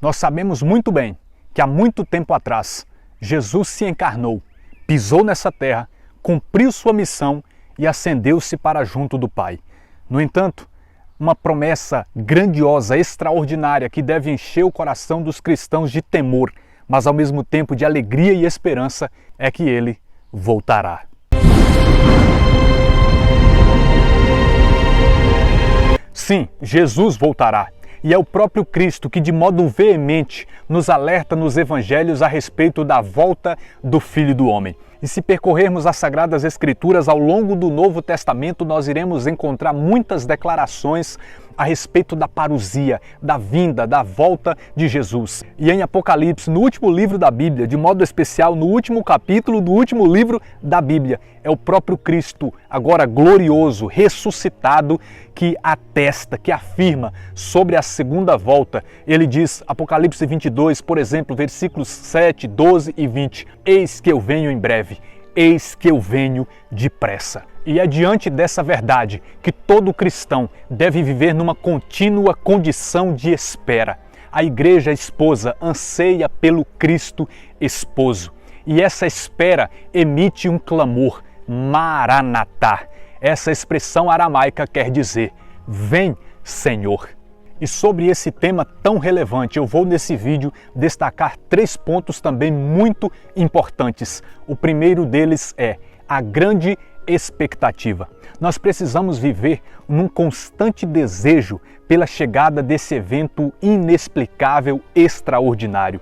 Nós sabemos muito bem que há muito tempo atrás, Jesus se encarnou, pisou nessa terra, cumpriu sua missão e ascendeu-se para junto do Pai. No entanto, uma promessa grandiosa, extraordinária, que deve encher o coração dos cristãos de temor, mas ao mesmo tempo de alegria e esperança, é que Ele voltará. Sim, Jesus voltará. E é o próprio Cristo que de modo veemente nos alerta nos evangelhos a respeito da volta do Filho do Homem. E se percorrermos as Sagradas Escrituras ao longo do Novo Testamento, nós iremos encontrar muitas declarações a respeito da parousia, da vinda, da volta de Jesus. E em Apocalipse, no último livro da Bíblia, de modo especial no último capítulo do último livro da Bíblia, é o próprio Cristo, agora glorioso, ressuscitado, que atesta, que afirma sobre a segunda volta. Ele diz, Apocalipse 22, por exemplo, versículos 7, 12 e 20, eis que eu venho em breve. Eis que eu venho depressa. E é diante dessa verdade que todo cristão deve viver numa contínua condição de espera. A igreja esposa anseia pelo Cristo esposo. E essa espera emite um clamor, Maranatá. Essa expressão aramaica quer dizer, vem, Senhor. E sobre esse tema tão relevante, eu vou nesse vídeo destacar 3 pontos também muito importantes. O primeiro deles é a grande expectativa. Nós precisamos viver num constante desejo pela chegada desse evento inexplicável, extraordinário.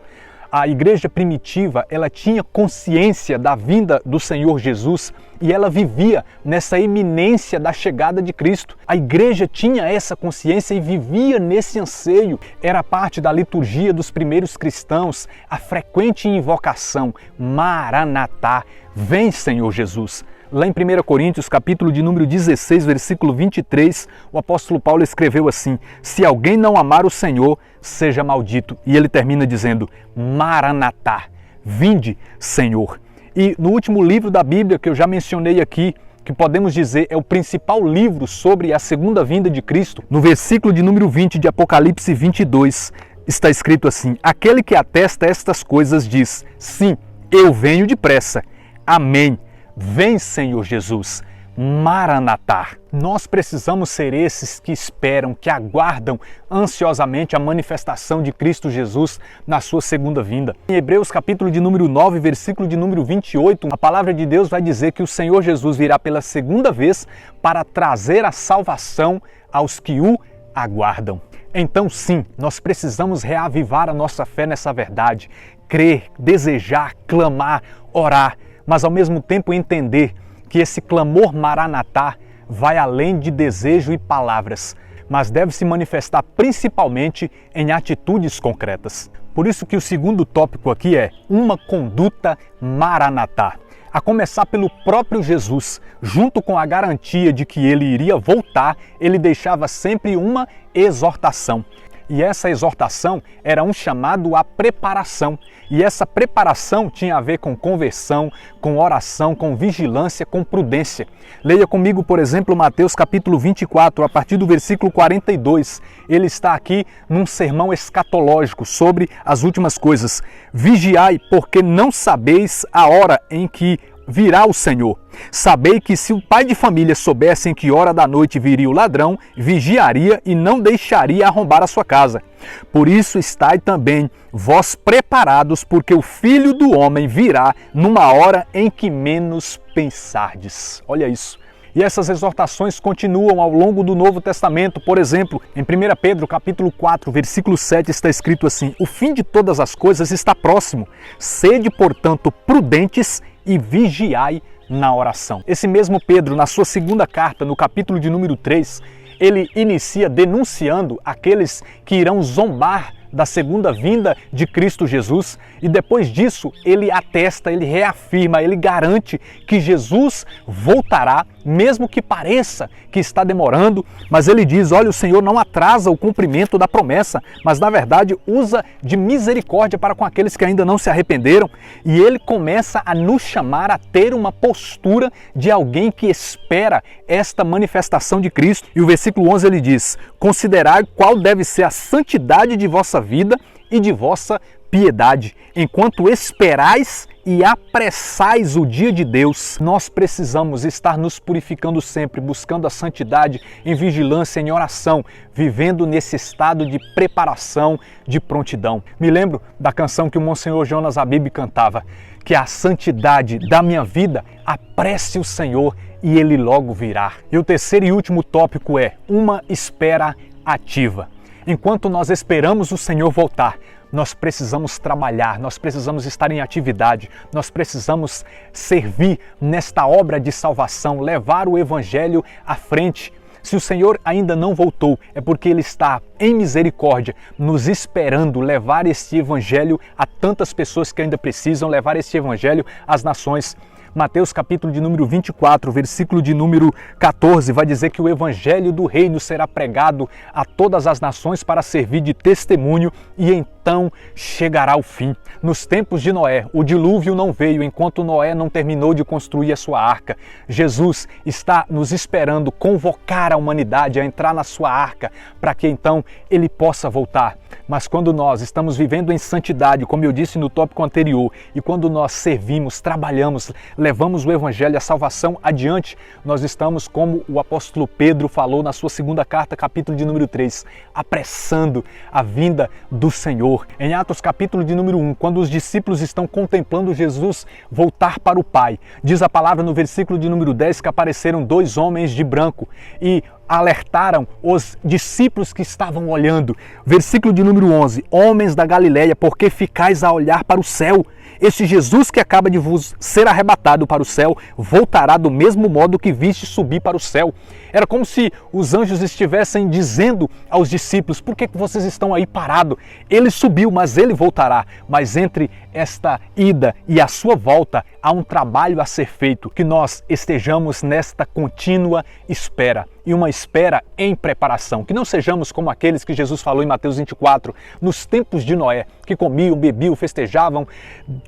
A igreja primitiva, ela tinha consciência da vinda do Senhor Jesus e ela vivia nessa iminência da chegada de Cristo. A igreja tinha essa consciência e vivia nesse anseio. Era parte da liturgia dos primeiros cristãos, a frequente invocação, Maranatá, vem Senhor Jesus. Lá em 1 Coríntios, capítulo de número 16, versículo 23, o apóstolo Paulo escreveu assim, se alguém não amar o Senhor, seja maldito. E ele termina dizendo, Maranatá, vinde, Senhor. E no último livro da Bíblia, que eu já mencionei aqui, que podemos dizer é o principal livro sobre a segunda vinda de Cristo, no versículo de número 20 de Apocalipse 22, está escrito assim, aquele que atesta estas coisas diz, sim, eu venho depressa. Amém. Vem, Senhor Jesus, Maranatá. Nós precisamos ser esses que esperam, que aguardam ansiosamente a manifestação de Cristo Jesus na sua segunda vinda. Em Hebreus capítulo de número 9, versículo de número 28, a palavra de Deus vai dizer que o Senhor Jesus virá pela segunda vez para trazer a salvação aos que o aguardam. Então sim, nós precisamos reavivar a nossa fé nessa verdade, crer, desejar, clamar, orar, mas ao mesmo tempo entender que esse clamor Maranatá vai além de desejo e palavras, mas deve se manifestar principalmente em atitudes concretas. Por isso que o segundo tópico aqui é uma conduta Maranatá. A começar pelo próprio Jesus, junto com a garantia de que ele iria voltar, ele deixava sempre uma exortação. E essa exortação era um chamado à preparação. E essa preparação tinha a ver com conversão, com oração, com vigilância, com prudência. Leia comigo, por exemplo, Mateus capítulo 24, a partir do versículo 42. Ele está aqui num sermão escatológico sobre as últimas coisas. Vigiai, porque não sabeis a hora em que virá o Senhor. Sabei que se o pai de família soubesse em que hora da noite viria o ladrão, vigiaria e não deixaria arrombar a sua casa. Por isso estai também vós preparados, porque o Filho do Homem virá numa hora em que menos pensardes. Olha isso. E essas exortações continuam ao longo do Novo Testamento. Por exemplo, em 1 Pedro capítulo 4, versículo 7 está escrito assim, o fim de todas as coisas está próximo. Sede, portanto, prudentes e vigiai na oração. Esse mesmo Pedro, na sua segunda carta, no capítulo de número 3, ele inicia denunciando aqueles que irão zombar da segunda vinda de Cristo Jesus e depois disso ele atesta, ele reafirma, ele garante que Jesus voltará, mesmo que pareça que está demorando, mas ele diz, olha, o Senhor não atrasa o cumprimento da promessa, mas na verdade usa de misericórdia para com aqueles que ainda não se arrependeram, e ele começa a nos chamar a ter uma postura de alguém que espera esta manifestação de Cristo. E o versículo 11 ele diz, considerai qual deve ser a santidade de vossa vida e de vossa piedade, enquanto esperais e apressais o dia de Deus. Nós precisamos estar nos purificando sempre, buscando a santidade em vigilância, em oração, vivendo nesse estado de preparação, de prontidão. Me lembro da canção que o Monsenhor Jonas Abib cantava, que a santidade da minha vida apresse o Senhor e Ele logo virá. E o terceiro e último tópico é uma espera ativa. Enquanto nós esperamos o Senhor voltar, nós precisamos trabalhar, nós precisamos estar em atividade, nós precisamos servir nesta obra de salvação, levar o Evangelho à frente. Se o Senhor ainda não voltou, é porque Ele está em misericórdia, nos esperando levar este Evangelho a tantas pessoas que ainda precisam, levar este Evangelho às nações. Mateus capítulo de número 24, versículo de número 14, vai dizer que o Evangelho do Reino será pregado a todas as nações para servir de testemunho e então chegará o fim. Nos tempos de Noé, o dilúvio não veio enquanto Noé não terminou de construir a sua arca. Jesus está nos esperando convocar a humanidade a entrar na sua arca para que então Ele possa voltar. Mas quando nós estamos vivendo em santidade, como eu disse no tópico anterior, e quando nós servimos, trabalhamos, levamos o Evangelho, a salvação adiante, nós estamos, como o apóstolo Pedro falou na sua segunda carta, capítulo de número 3, apressando a vinda do Senhor. Em Atos capítulo de número 1, quando os discípulos estão contemplando Jesus voltar para o Pai, diz a palavra no versículo de número 10 que apareceram 2 homens de branco e alertaram os discípulos que estavam olhando. Versículo de número 11, homens da Galileia, por que ficais a olhar para o céu? Este Jesus que acaba de vos ser arrebatado para o céu, voltará do mesmo modo que viste subir para o céu. Era como se os anjos estivessem dizendo aos discípulos, por que vocês estão aí parados? Ele subiu, mas ele voltará. Mas entre esta ida e a sua volta, há um trabalho a ser feito, que nós estejamos nesta contínua espera. E uma espera em preparação, que não sejamos como aqueles que Jesus falou em Mateus 24, nos tempos de Noé, que comiam, bebiam, festejavam,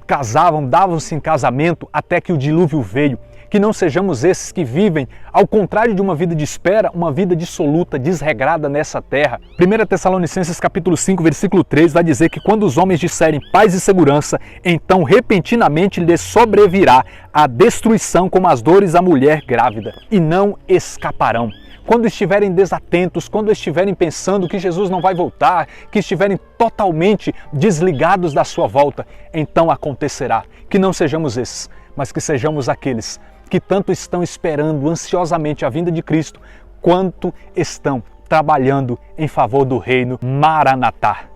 casavam, davam-se em casamento até que o dilúvio veio. Que não sejamos esses que vivem, ao contrário de uma vida de espera, uma vida dissoluta, desregrada nessa terra. 1 Tessalonicenses capítulo 5, versículo 3 vai dizer que quando os homens disserem paz e segurança, então repentinamente lhes sobrevirá a destruição como as dores à mulher grávida, e não escaparão. Quando estiverem desatentos, quando estiverem pensando que Jesus não vai voltar, que estiverem totalmente desligados da sua volta, então acontecerá. Que não sejamos esses, mas que sejamos aqueles que tanto estão esperando ansiosamente a vinda de Cristo, quanto estão trabalhando em favor do reino. Maranatá.